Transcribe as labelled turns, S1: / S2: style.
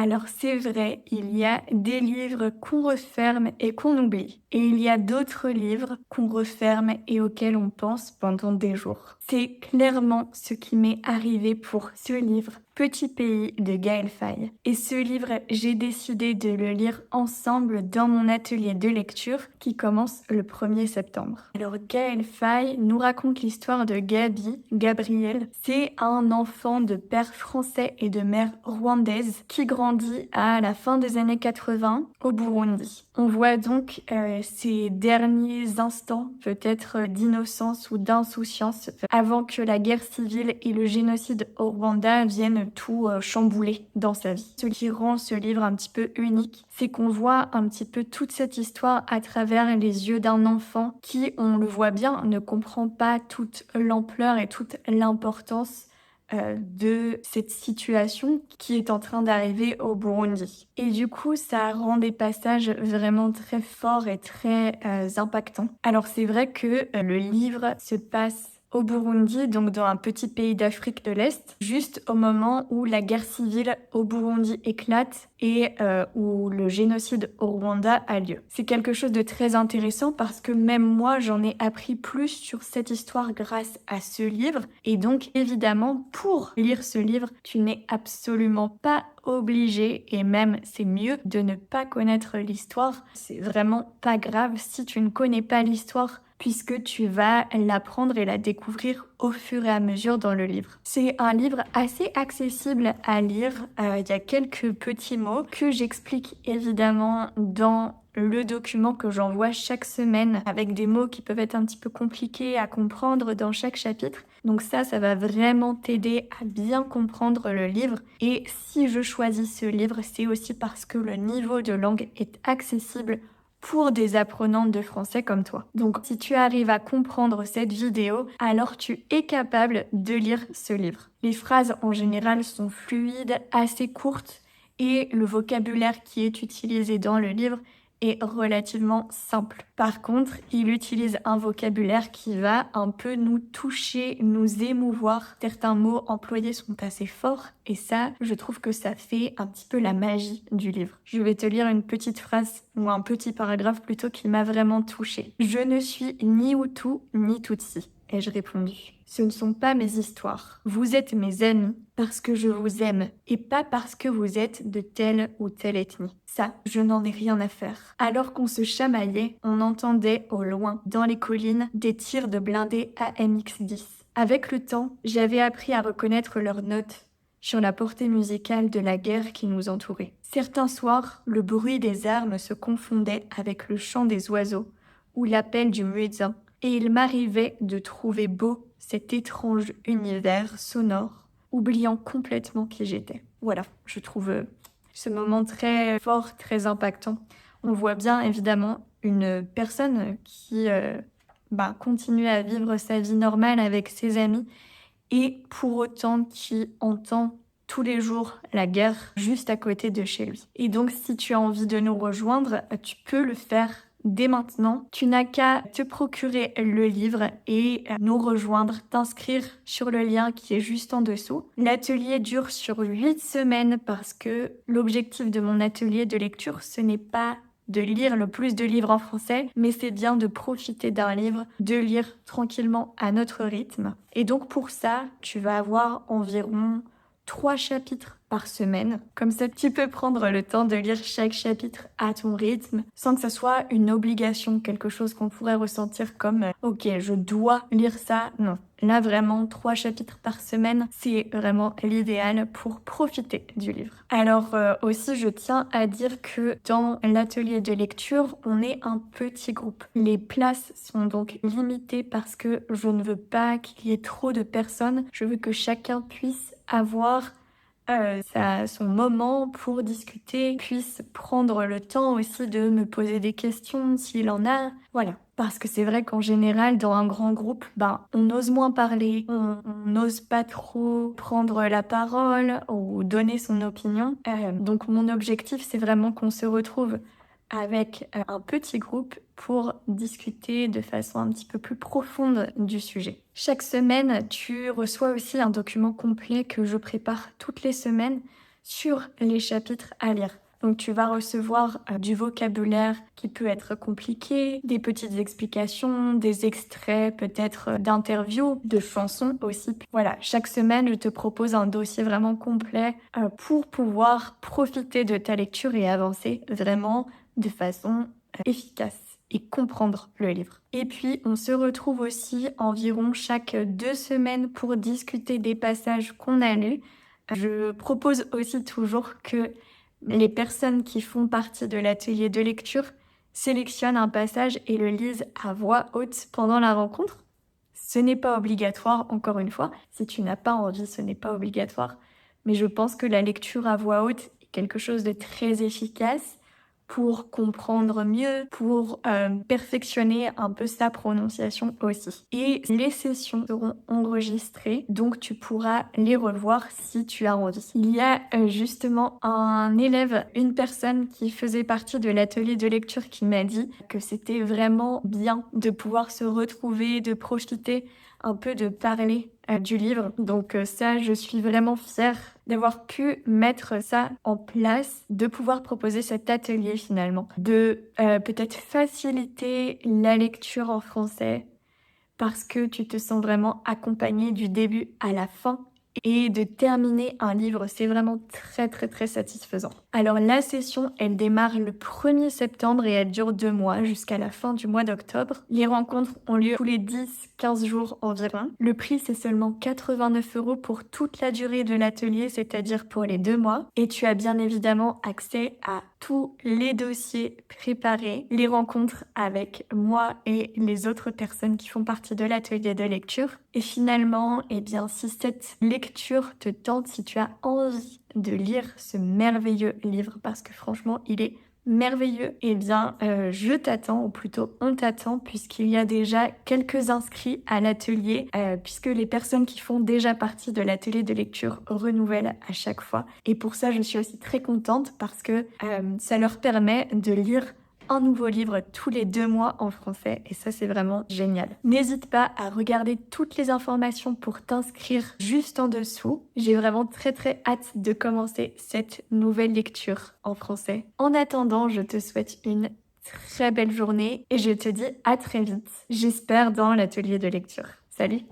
S1: Alors c'est vrai, il y a des livres qu'on referme et qu'on oublie. Et il y a d'autres livres qu'on referme et auxquels on pense pendant des jours. C'est clairement ce qui m'est arrivé pour ce livre, Petit pays de Gaël Faye. Et ce livre, j'ai décidé de le lire ensemble dans mon atelier de lecture qui commence le 1er septembre. Alors Gaël Faye nous raconte l'histoire de Gabriel. C'est un enfant de père français et de mère rwandaise qui grandit à la fin des années 80 au Burundi. On voit donc ces derniers instants peut-être d'innocence ou d'insouciance avant que la guerre civile et le génocide au Rwanda viennent tout chambouler dans sa vie. Ce qui rend ce livre un petit peu unique, c'est qu'on voit un petit peu toute cette histoire à travers les yeux d'un enfant qui, on le voit bien, ne comprend pas toute l'ampleur et toute l'importance de cette situation qui est en train d'arriver au Burundi. Et du coup, ça rend des passages vraiment très forts et très impactants. Alors c'est vrai que le livre se passe au Burundi, donc dans un petit pays d'Afrique de l'Est, juste au moment où la guerre civile au Burundi éclate et où le génocide au Rwanda a lieu. C'est quelque chose de très intéressant parce que même moi, j'en ai appris plus sur cette histoire grâce à ce livre. Et donc, évidemment, pour lire ce livre, tu n'es absolument pas obligé, et même c'est mieux de ne pas connaître l'histoire. C'est vraiment pas grave si tu ne connais pas l'histoire, puisque tu vas l'apprendre et la découvrir au fur et à mesure dans le livre. C'est un livre assez accessible à lire. Il y a quelques petits mots que j'explique évidemment dans le document que j'envoie chaque semaine avec des mots qui peuvent être un petit peu compliqués à comprendre dans chaque chapitre. Donc ça va vraiment t'aider à bien comprendre le livre. Et si je choisis ce livre, c'est aussi parce que le niveau de langue est accessible pour des apprenantes de français comme toi. Donc, si tu arrives à comprendre cette vidéo, alors tu es capable de lire ce livre. Les phrases en général sont fluides, assez courtes, et le vocabulaire qui est utilisé dans le livre est relativement simple. Par contre, il utilise un vocabulaire qui va un peu nous toucher, nous émouvoir. Certains mots employés sont assez forts et ça, je trouve que ça fait un petit peu la magie du livre. Je vais te lire une petite phrase ou un petit paragraphe plutôt qui m'a vraiment touchée. « Je ne suis ni Hutu ni Tutsi », ai-je répondu. Ce ne sont pas mes histoires. Vous êtes mes amis parce que je vous aime et pas parce que vous êtes de telle ou telle ethnie. Ça, je n'en ai rien à faire. Alors qu'on se chamaillait, on entendait au loin, dans les collines, des tirs de blindés AMX-10. Avec le temps, j'avais appris à reconnaître leurs notes sur la portée musicale de la guerre qui nous entourait. Certains soirs, le bruit des armes se confondait avec le chant des oiseaux ou l'appel du muezzin, et il m'arrivait de trouver beau cet étrange univers sonore, oubliant complètement qui j'étais. Voilà, je trouve ce moment très fort, très impactant. On voit bien évidemment une personne qui continue à vivre sa vie normale avec ses amis et pour autant qui entend tous les jours la guerre juste à côté de chez lui. Et donc si tu as envie de nous rejoindre, tu peux le faire dès maintenant. Tu n'as qu'à te procurer le livre et nous rejoindre, t'inscrire sur le lien qui est juste en dessous. L'atelier dure sur 8 semaines parce que l'objectif de mon atelier de lecture, ce n'est pas de lire le plus de livres en français, mais c'est bien de profiter d'un livre, de lire tranquillement à notre rythme. Et donc pour ça, tu vas avoir environ 3 chapitres par semaine. Comme ça, tu peux prendre le temps de lire chaque chapitre à ton rythme, sans que ça soit une obligation, quelque chose qu'on pourrait ressentir comme ok, je dois lire ça. Non. Là, vraiment, 3 chapitres par semaine, c'est vraiment l'idéal pour profiter du livre. Alors aussi, je tiens à dire que dans l'atelier de lecture, on est un petit groupe. Les places sont donc limitées parce que je ne veux pas qu'il y ait trop de personnes. Je veux que chacun puisse avoir son moment pour discuter, puisse prendre le temps aussi de me poser des questions s'il en a. Voilà. Parce que c'est vrai qu'en général, dans un grand groupe, on ose moins parler, on n'ose pas trop prendre la parole ou donner son opinion. Donc mon objectif, c'est vraiment qu'on se retrouve avec un petit groupe pour discuter de façon un petit peu plus profonde du sujet. Chaque semaine, tu reçois aussi un document complet que je prépare toutes les semaines sur les chapitres à lire. Donc tu vas recevoir du vocabulaire qui peut être compliqué, des petites explications, des extraits peut-être d'interviews, de chansons aussi. Voilà, chaque semaine, je te propose un dossier vraiment complet pour pouvoir profiter de ta lecture et avancer vraiment de façon efficace et comprendre le livre. Et puis, on se retrouve aussi environ chaque 2 semaines pour discuter des passages qu'on a lus. Je propose aussi toujours que les personnes qui font partie de l'atelier de lecture sélectionnent un passage et le lisent à voix haute pendant la rencontre. Ce n'est pas obligatoire, encore une fois. Si tu n'as pas envie, ce n'est pas obligatoire. Mais je pense que la lecture à voix haute est quelque chose de très efficace pour comprendre mieux, pour perfectionner un peu sa prononciation aussi. Et les sessions seront enregistrées, donc tu pourras les revoir si tu as envie. Il y a justement un élève, une personne qui faisait partie de l'atelier de lecture qui m'a dit que c'était vraiment bien de pouvoir se retrouver, de profiter un peu de parler du livre. Donc ça, je suis vraiment fière d'avoir pu mettre ça en place, de pouvoir proposer cet atelier finalement, de peut-être faciliter la lecture en français parce que tu te sens vraiment accompagné du début à la fin et de terminer un livre, c'est vraiment très très très satisfaisant. Alors la session, elle démarre le 1er septembre et elle dure 2 mois jusqu'à la fin du mois d'octobre. Les rencontres ont lieu tous les 10-15 jours environ. Le prix, c'est seulement 89 € pour toute la durée de l'atelier, c'est-à-dire pour les 2 mois. Et tu as bien évidemment accès à tous les dossiers préparés, les rencontres avec moi et les autres personnes qui font partie de l'atelier de lecture. Et finalement, eh bien, si cette lecture te tente, si tu as envie de lire ce merveilleux livre, parce que franchement, il est merveilleux, eh bien, je t'attends, ou plutôt on t'attend, puisqu'il y a déjà quelques inscrits à l'atelier, puisque les personnes qui font déjà partie de l'atelier de lecture renouvellent à chaque fois. Et pour ça, je suis aussi très contente parce que ça leur permet de lire un nouveau livre tous les 2 mois en français et ça c'est vraiment génial. N'hésite pas à regarder toutes les informations pour t'inscrire juste en dessous. J'ai vraiment très très hâte de commencer cette nouvelle lecture en français. En attendant, je te souhaite une très belle journée et je te dis à très vite. J'espère dans l'atelier de lecture. Salut!